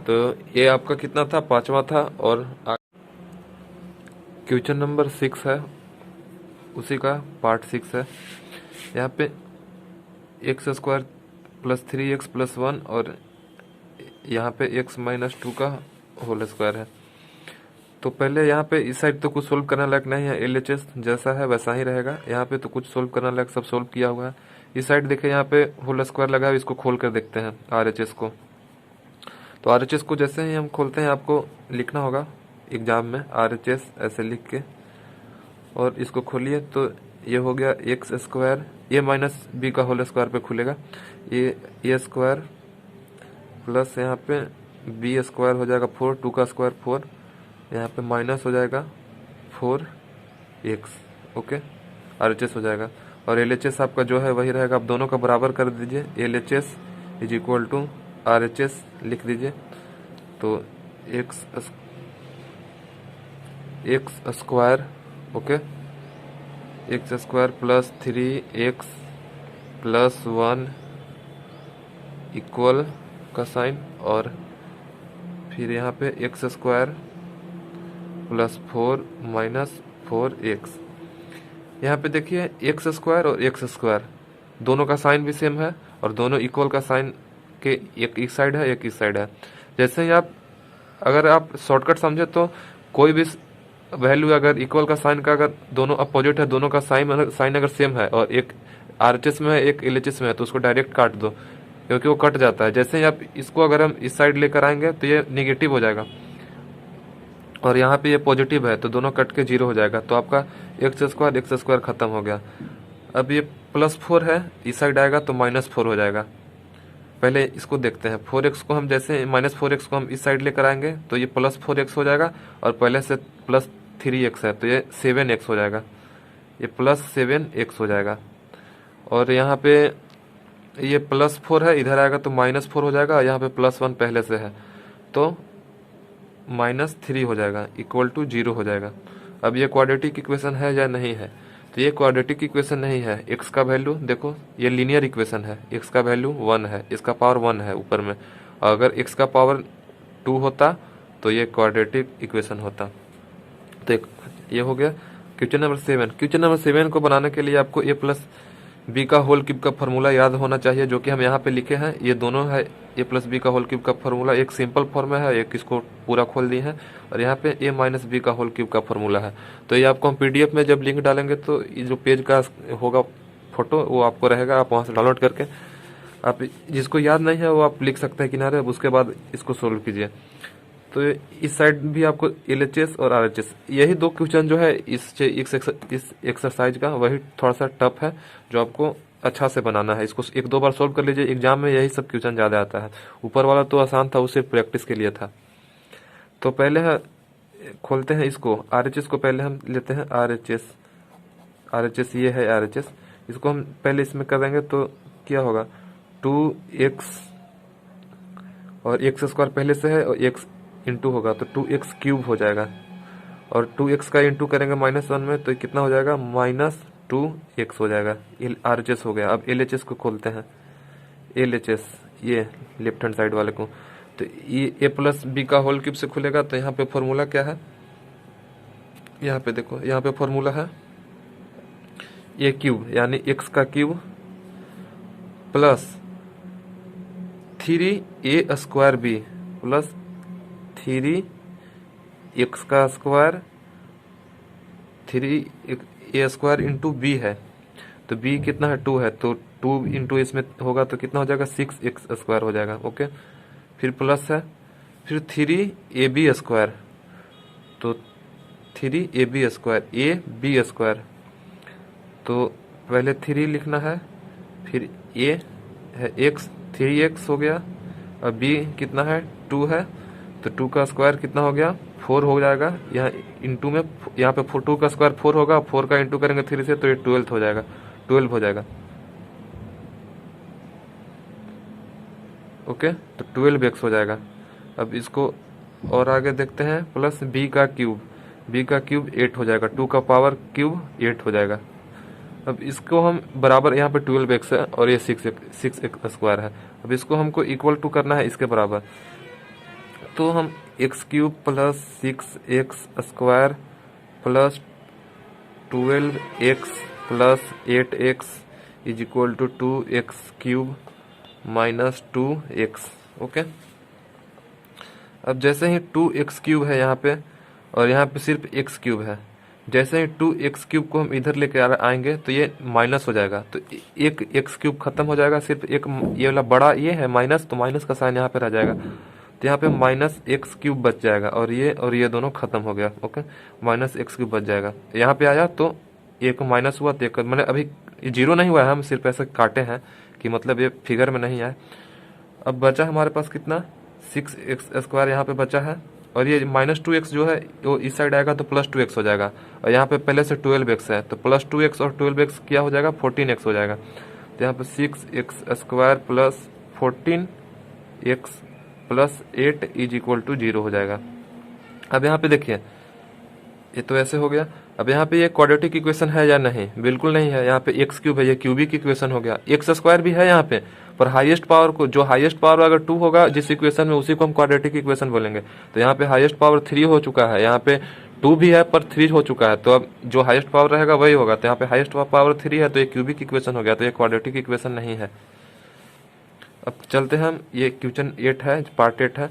तो ये आपका कितना था, 5वां था। और क्वेश्चन नंबर 6 है, उसी का पार्ट 6 है। यहाँ पे x² + 3x + 1 और यहाँ पे x - 2 का होल स्क्वायर है। तो पहले यहाँ पे इस साइड तो कुछ सोल्व करने लायक नहीं है, LHS जैसा है वैसा ही रहेगा। यहाँ पे तो कुछ सोल्व करने लायक सब सोल्व किया हुआ है। इस साइड देखिए, यहाँ पे होल स्क्वायर लगा है, इसको खोल कर देखते हैं RHS को। तो RHS को जैसे ही हम खोलते हैं, आपको लिखना होगा एग्जाम में RHS ऐसे लिख के, और इसको खोलिए तो ये हो गया x², ये -b का होल स्क्वायर पे खुलेगा, ये a² प्लस यहाँ पे b² हो जाएगा 4, 2 का स्क्वायर 4, यहाँ पे माइनस हो जाएगा 4x। ओके, RHS हो जाएगा। और LHS आपका जो है वही रहेगा, आप दोनों का बराबर कर दीजिए, LHS = RHS लिख दीजिए। तो x x square, okay, x square plus 3x plus 1 equal का साइन, और फिर यहाँ पे x square plus 4 minus 4x। यहाँ पे देखिए एक्स स्क्वायर और एक्स स्क्वायर दोनों का साइन भी सेम है, और दोनों इक्वल का साइन के एक इस साइड है एक इस साइड है। जैसे ही आप अगर आप शॉर्टकट समझे तो कोई भी वैल्यू अगर इक्वल का साइन का अगर दोनों अपोजिट है, दोनों का साइन अगर सेम है और एक आरएचएस में है एक एलएचएस में है, तो उसको डायरेक्ट काट दो क्योंकि वो कट जाता है। जैसे ही आप इसको अगर हम इस साइड लेकर आएंगे तो ये निगेटिव हो जाएगा, और यहाँ पे ये पॉजिटिव है तो दोनों कट के 0 हो जाएगा। तो आपका एक्स स्क्वायर खत्म हो गया। अब ये +4 है, इस साइड आएगा तो -4 हो जाएगा। पहले इसको देखते हैं, 4x को हम जैसे -4x को हम इस साइड लेकर आएंगे तो ये +4x हो जाएगा, और पहले से +3x है तो ये 7x हो जाएगा, ये +7x हो जाएगा। और यहाँ पे ये +4 है, इधर आएगा तो -4 हो जाएगा, यहाँ पे +1 पहले से है तो -3 हो जाएगा, इक्वल टू 0 हो जाएगा। अब ये क्वाड्रेटिक इक्वेशन है या नहीं है? तो ये क्वाड्रेटिक इक्वेशन नहीं है। x का वैल्यू देखो, ये लीनियर इक्वेशन है, x का वैल्यू 1 है, इसका पावर 1 है ऊपर में, और अगर x का पावर 2 होता तो ये क्वाड्रेटिक इक्वेशन होता। तो ये हो गया क्वेश्चन नंबर 7। क्वेश्चन नंबर 7 को बनाने के लिए आपको a प्लस बी का होल क्यूब का फॉर्मूला याद होना चाहिए, जो कि हम यहाँ पे लिखे हैं। ये दोनों है a प्लस बी का होल क्यूब का फॉर्मूला, एक सिंपल फॉर्म में है, एक इसको पूरा खोल दिए हैं, और यहाँ पे a माइनस बी का होल क्यूब का फॉर्मूला है। तो ये आपको हम PDF में जब लिंक डालेंगे तो ये जो पेज का होगा फोटो वो आपको रहेगा, आप वहाँ से डाउनलोड करके आप जिसको याद नहीं है वो आप लिख सकते हैं किनारे, अब उसके बाद इसको सोल्व कीजिए। तो इस साइड भी आपको LHS और RHS, यही दो क्वेश्चन जो है इस एक्सरसाइज का वही थोड़ा सा टफ है, जो आपको अच्छा से बनाना है। इसको 1-2 बार सोल्व कर लीजिए, एग्जाम में यही सब क्वेश्चन ज़्यादा आता है। ऊपर वाला तो आसान था, वो सिर्फ प्रैक्टिस के लिए था। तो पहले है खोलते हैं इसको, RHS को पहले हम लेते हैं। RHS ये है RHS, इसको हम पहले इसमें कर देंगे तो क्या होगा, 2x और एक्स स्क्वायर पहले से है और x इंटू होगा तो 2x क्यूब हो जाएगा, और 2x का इंटू करेंगे -1 में तो कितना हो जाएगा, -2x हो जाएगा। RHS हो गया। अब LHS को खोलते हैं, LHS ये लेफ्ट हैंड साइड वाले को, तो ये a प्लस बी का होल क्यूब से खुलेगा। तो यहाँ पे फॉर्मूला क्या है, यहाँ पे देखो, यहाँ पे फॉर्मूला है a क्यूब यानी x का cube plus 3a square b plus 3x का square 3a square into b है, तो b कितना है, 2 है, तो 2 इंटू इसमें होगा तो कितना हो जाएगा, 6x स्क्वायर हो जाएगा। ओके, फिर प्लस है, फिर 3ab स्क्वायर, तो 3ab स्क्वायर ab स्क्वायर, तो पहले 3 लिखना है, फिर a है x, 3x हो गया, और b कितना है, 2 है, तो 2 का स्क्वायर कितना हो गया, 4 हो जाएगा। यहाँ इंटू में यहाँ पे 2 का स्क्वायर 4 होगा, 4 का इंटू करेंगे 3 से तो ये 12 हो जाएगा, 12 हो जाएगा। ओके, तो 12x हो जाएगा। अब इसको और आगे देखते हैं, प्लस b का क्यूब 8 हो जाएगा, 2 का पावर क्यूब 8 हो जाएगा। अब इसको हम बराबर, यहाँ पे 12x है और ये 6x स्क्वायर है, अब इसको हमको इक्वल टू करना है इसके बराबर। तो हम x cube plus 6x square plus 12x plus 8x is equal to 2x cube minus 2x। Okay, अब जैसे ही 2x क्यूब है यहाँ पे और यहाँ पे सिर्फ x क्यूब है, जैसे ही 2x क्यूब को हम इधर लेके आएंगे तो ये माइनस हो जाएगा, तो एक x क्यूब खत्म हो जाएगा, सिर्फ एक ये वाला बड़ा ये है माइनस, तो माइनस का साइन यहाँ पे रह जाएगा, तो यहाँ पे -x क्यूब बच जाएगा, और ये दोनों खत्म हो गया। ओके, -x क्यूब बच जाएगा। यहाँ पे आया तो एक माइनस हुआ, तो एक मैंने अभी 0 नहीं हुआ है, हम सिर्फ ऐसे काटे हैं कि मतलब ये फिगर में नहीं आए। अब बचा हमारे पास कितना, 6x स्क्वायर यहाँ पे बचा है, और ये -2x जो है वो इस साइड आएगा तो +2x हो जाएगा, और यहाँ पे पहले से 12x है तो +2x और 12x क्या हो जाएगा, 14x हो जाएगा। तो यहाँ पे 6x square plus 14x plus 8 is equal to 0 हो जाएगा। अब यहाँ पे देखिए ये तो ऐसे हो गया। अब यहाँ पे ये क्वाड्रेटिक इक्वेशन है या नहीं? बिल्कुल नहीं है। यहाँ पे एक्स क्यूब है, ये क्यूबिक इक्वेशन हो गया। एक्स स्क्वायर भी है यहाँ पे, पर हाईएस्ट पावर को, जो हाईएस्ट पावर अगर 2 होगा जिस इक्वेशन में, उसी को हम क्वाड्रेटिक इक्वेशन बोलेंगे। तो यहाँ पे हाईएस्ट पावर 3 हो चुका है, यहाँ पे 2 भी है पर 3 हो चुका है, तो अब जो हाईएस्ट पावर रहेगा वही होगा। तो यहाँ पे हाईएस्ट पावर 3 है, तो ये क्यूबिक इक्वेशन हो गया, तो ये क्वाड्रेटिक इक्वेशन नहीं है। अब चलते हैं हम, ये क्वेश्चन 8 है, पार्ट 8 है।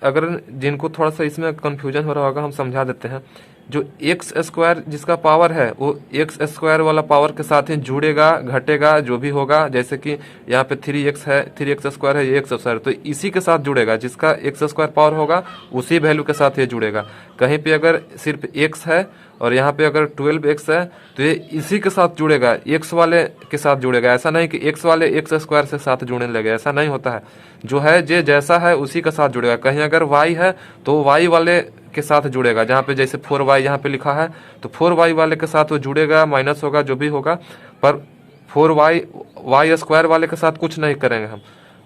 अगर जिनको थोड़ा सा इसमें कंफ्यूजन हो रहा होगा, हम समझा देते हैं। जो एक्स स्क्वायर जिसका पावर है, वो एक्स स्क्वायर वाला पावर के साथ ही जुड़ेगा, घटेगा, जो भी होगा। जैसे कि यहाँ पे 3x है, 3x स्क्वायर है, ये एक्स स्क्वायर, तो इसी के साथ जुड़ेगा। जिसका एक्स स्क्वायर पावर होगा उसी वैल्यू के साथ ये जुड़ेगा। कहीं पे अगर सिर्फ x है और यहाँ पे अगर 12x है, तो ये इसी के साथ जुड़ेगा, x वाले के साथ जुड़ेगा। ऐसा नहीं कि x वाले एक्स स्क्वायर से साथ जुड़ने लगे, ऐसा नहीं होता है। जो है जे जैसा है उसी के साथ जुड़ेगा। कहीं अगर y है तो y वाले के साथ जुड़ेगा। जहाँ पे जैसे 4y यहाँ पे लिखा है, तो 4y वाले के साथ वो जुड़ेगा, माइनस होगा, जो भी होगा। पर 4y स्क्वायर वाले के साथ कुछ नहीं करेंगे हम।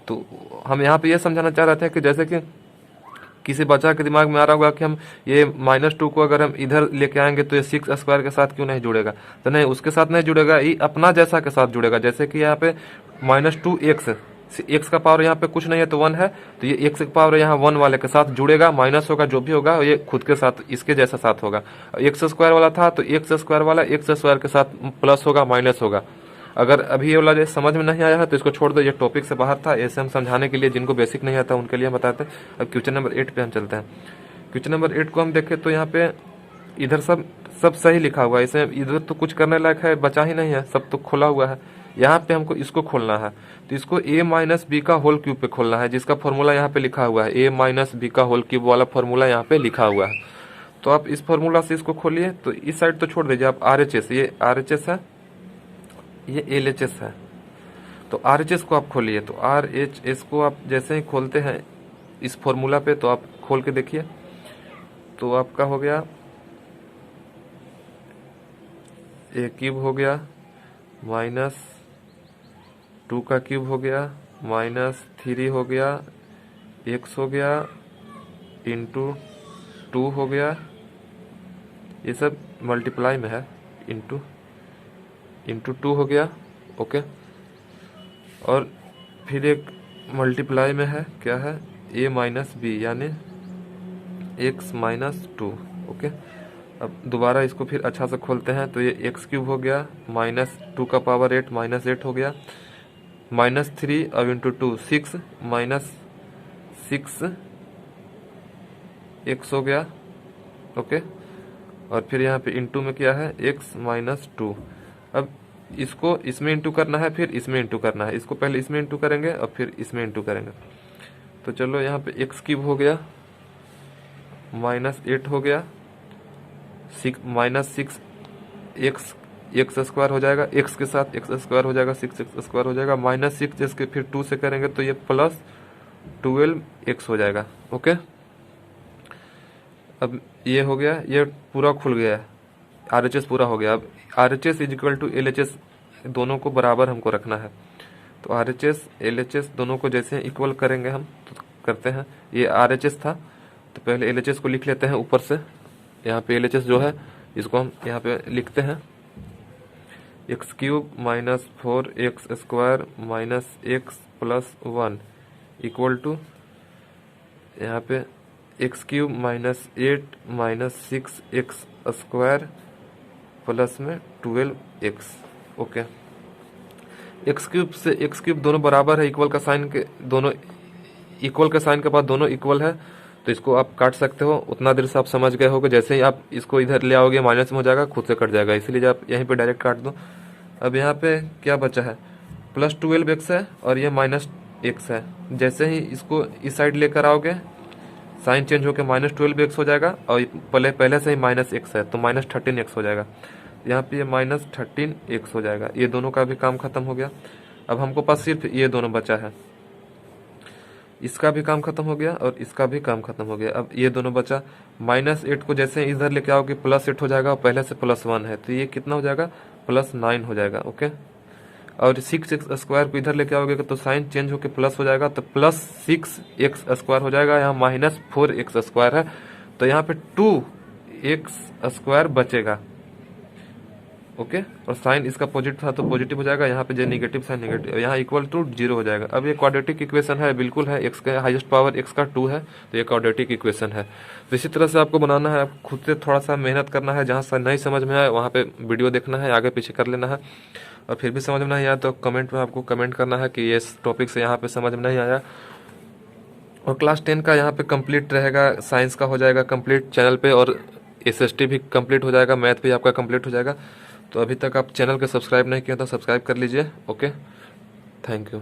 तो हम यहाँ पे ये समझाना चाह रहे थे कि जैसे कि किसी बच्चा के दिमाग में आ रहा होगा कि हम ये -2 को अगर हम इधर लेके आएंगे तो ये 6 स्क्वायर के साथ क्यों नहीं जुड़ेगा? तो नहीं, उसके साथ नहीं जुड़ेगा, ये अपना जैसा के साथ जुड़ेगा। जैसे कि यहाँ पे -2x, एक्स का पावर यहाँ पे कुछ नहीं है तो 1 है, तो ये एक्स का पावर यहाँ 1 वाले के साथ जुड़ेगा, माइनस होगा, जो भी होगा ये खुद के साथ, इसके जैसा साथ होगा। एक्स स्क्वायर वाला था तो एक्स स्क्वायर वाला एक्स स्क्वायर के साथ प्लस होगा, माइनस होगा। अगर अभी ये वाला जो समझ में नहीं आया है तो इसको छोड़ दो, ये टॉपिक से बाहर था। ऐसे हम समझाने के लिए, जिनको बेसिक नहीं आता उनके लिए हम बताते हैं। अब क्वेश्चन नंबर 8 पे हम चलते हैं। क्वेश्चन नंबर 8 को हम देखें तो यहाँ पे इधर सब सही लिखा हुआ है। इसे इधर तो कुछ करने लायक है बचा ही नहीं है, सब तो खोला हुआ है। यहाँ पे हमको इसको खोलना है, तो इसको a माइनस बी का होल क्यूब पे खोलना है, जिसका फॉर्मूला यहाँ पे लिखा हुआ है। a माइनस बी का होल क्यूब वाला फॉर्मूला यहाँ पे लिखा हुआ है। तो आप इस फॉर्मूला से इसको खोलिए। तो इस साइड तो छोड़ दीजिए आप, RHS, ये RHS है, ये LHS है। तो RHS को आप खोलिए। तो RHS को आप जैसे ही खोलते हैं इस फॉर्मूला पे, तो आप खोल के देखिए, तो आपका हो गया a क्यूब हो गया, -2 का क्यूब हो गया, -3 हो गया, x हो गया, इंटू 2 हो गया। ये सब मल्टीप्लाई में है, इंटू 2 हो गया, ओके। और फिर एक मल्टीप्लाई में है, क्या है, a माइनस बी, यानी x माइनस 2, ओके। अब दोबारा इसको फिर अच्छा से खोलते हैं, तो ये एक्स क्यूब हो गया, -2 का पावर 8, -8 हो गया, -3 अब इंटू 2 6, -6 एक्स हो गया, ओके। और फिर यहाँ पे इंटू में क्या है, x माइनस 2। अब इसको इसमें इंटू करना है, फिर इसमें इंटू करना है। इसको पहले इसमें इंटू करेंगे और फिर इसमें इंटू करेंगे। तो चलो यहाँ पे एक्स क्यूब हो गया, -8 हो गया, -6 एक्स स्क्वायर हो जाएगा, एक्स के साथ एक्स स्क्वायर हो जाएगा, 6 एक्स स्क्वायर हो जाएगा, -6 इसके फिर 2 से करेंगे तो ये +12x हो जाएगा, ओके। अब ये हो गया, ये पूरा खुल गया है, RHS पूरा हो गया। अब RHS = LHS दोनों को बराबर हमको रखना है। तो RHS LHS दोनों को जैसे इक्वल करेंगे हम, तो करते हैं। ये RHS था, तो पहले LHS को लिख लेते हैं ऊपर से। यहाँ पे LHS जो है इसको हम यहाँ पे लिखते हैं, x cube -4x square -x + 1 equal to यहाँ पे x cube -8 - 6x square plus में 12x, ओके। x क्यूब से x क्यूब दोनों बराबर है, इक्वल का साइन के, दोनों इक्वल के साइन के बाद दोनों इक्वल है, तो इसको आप काट सकते हो। उतना देर से आप समझ गए होगे। जैसे ही आप इसको इधर ले आओगे माइनस में हो जाएगा, खुद से कट जाएगा, इसीलिए आप यहीं पे डायरेक्ट काट दो। अब यहाँ पे क्या बचा है, +12x है और ये -x है। जैसे ही इसको इस साइड लेकर आओगे, साइन चेंज होकर -12x हो जाएगा, और पहले से ही -x है तो -13x हो जाएगा। यहाँ पे ये -13x हो जाएगा। ये दोनों का भी काम खत्म हो गया। अब हमको पास सिर्फ ये दोनों बचा है, इसका भी काम खत्म हो गया और इसका भी काम खत्म हो गया। अब ये दोनों बचा, -8 को जैसे इधर लेके आओगे +8 हो जाएगा, और पहले से +1 है तो ये कितना हो जाएगा, +9 हो जाएगा, ओके। और 6x स्क्वायर को इधर लेके आओगे तो साइन चेंज होकर प्लस हो जाएगा, तो +6x स्क्वायर हो जाएगा। यहाँ -4x स्क्वायर है, तो यहाँ पे 2 एक्स स्क्वायर बचेगा। ओके, और साइन इसका पॉजिटिव था तो पॉजिटिव हो जाएगा, यहाँ पे जो निगेटिव साइन निगेटिव, यहाँ इक्वल टू 0 हो जाएगा। अब ये क्वाड्रेटिक इक्वेशन है, बिल्कुल है, एक्स का हाईएस्ट पावर एक्स का 2 है, तो ये क्वाड्रेटिक इक्वेशन है। तो इसी तरह से आपको बनाना है, आप खुद से थोड़ा सा मेहनत करना है, जहाँ नहीं समझ में आए वहाँ पे वीडियो देखना है, आगे पीछे कर लेना है। और फिर भी समझ में नहीं आया तो कमेंट में आपको कमेंट करना है कि ये टॉपिक से यहाँ पे समझ में नहीं आया। और क्लास 10 का यहाँ पे कंप्लीट रहेगा, साइंस का हो जाएगा कंप्लीट चैनल पे, और एसएसटी भी कंप्लीट हो जाएगा, मैथ भी आपका कंप्लीट हो जाएगा। तो अभी तक आप चैनल को सब्सक्राइब नहीं किया तो सब्सक्राइब कर लीजिए। Okay, thank you.